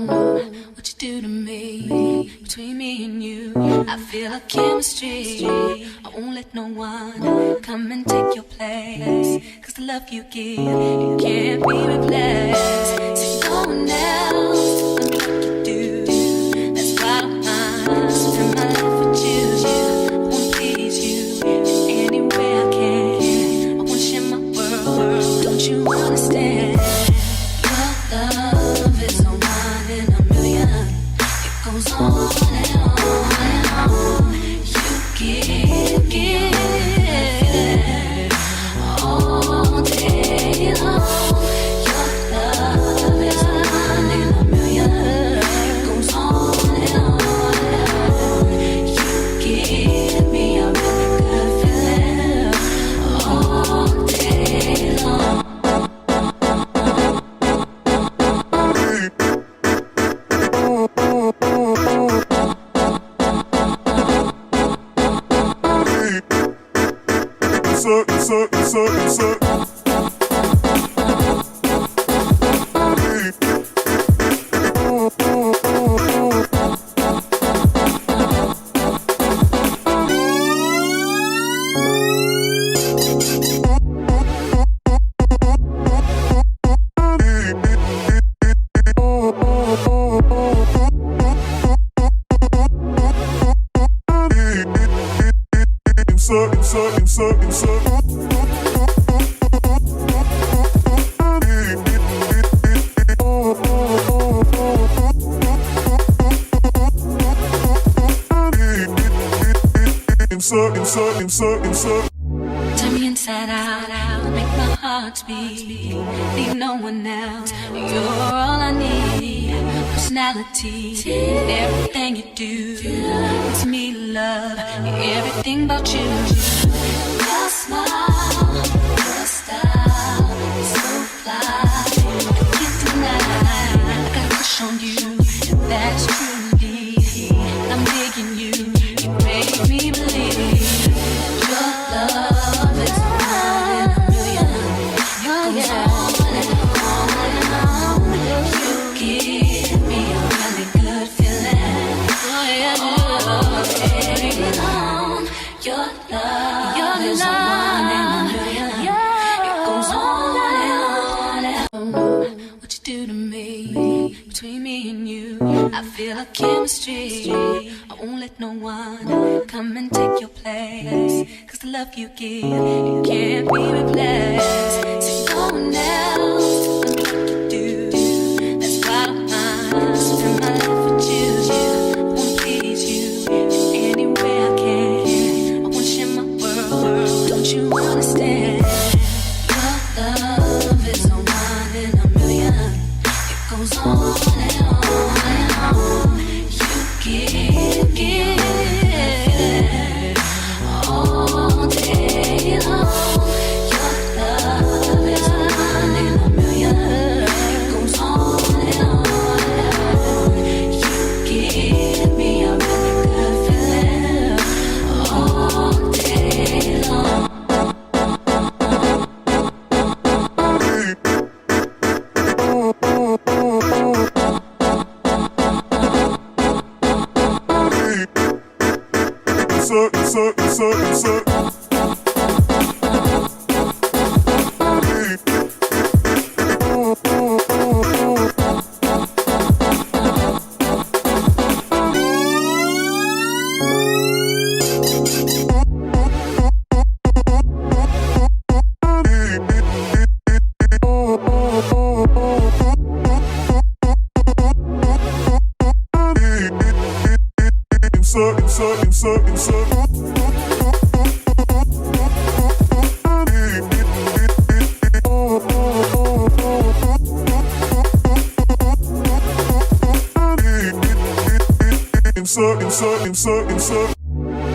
what you do to me. Between me and you, I feel a chemistry. I won't let no one come and take your place. Cause the love you give, it can't be replaced. So no one else will do what you do. That's why I'm mine. Spend my life with you. I wanna please you in any way I can. I wanna share my world. Don't you understand? Your love is a one in a million. It goes on and on and on. You give all day long. Your love is a one in a million. It goes on and on and on. You give me a really good feeling all day long. Turn me inside out, make my heart beat. Leave no one else, you're all I need. Personality, everything you do makes me love everything about you. Your smile, your style is so fly. I can't deny, I got a crush on you, and that's true indeed. I'm digging you, you make me believe. Your love is one in a million. It goes on and on and on. You give me a really good feeling. All day long. Your love is one in a million. It goes on and on and on. What you do to me, between me and you, I feel a chemistry. I won't let no one come and take your place. Cause the love you give, it can't be replaced. So no one else will do what you do. That's why I'm mine. Spend my life with you. I wanna please you in any way I can. I wanna share my world. Don't you understand? Your love is a one in a million. It goes on and on and on. You give all day long. Your love is one in a million. It goes on and on and on. You give me a really good feeling all day long.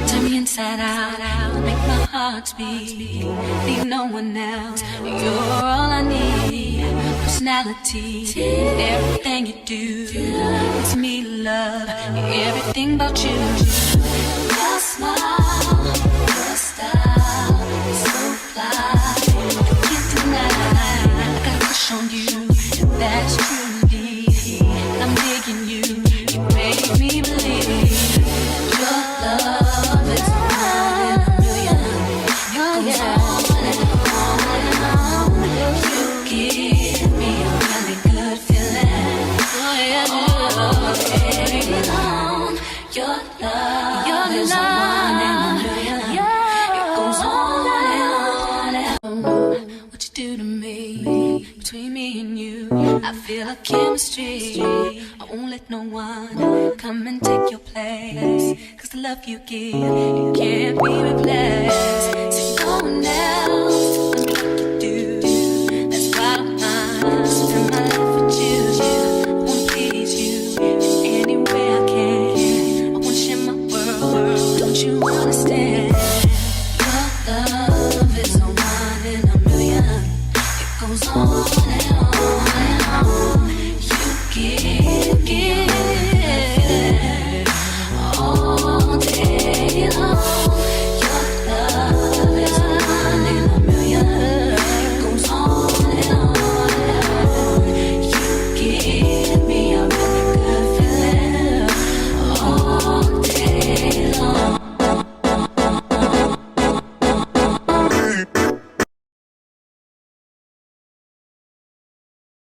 Turn me inside out, make my heart beat. Leave no one else, you're all I need. Personality, everything you do makes me love everything about you. Your smile, your style is so fly. I can't deny, I got a crush on you, and that's true indeed. I'm digging alone. Your love is a one in a million. It goes on and on. What you do to me, between me and you, I feel a chemistry. I won't let no one come and take your place. Cause the love you give, it can't be replaced. So no one else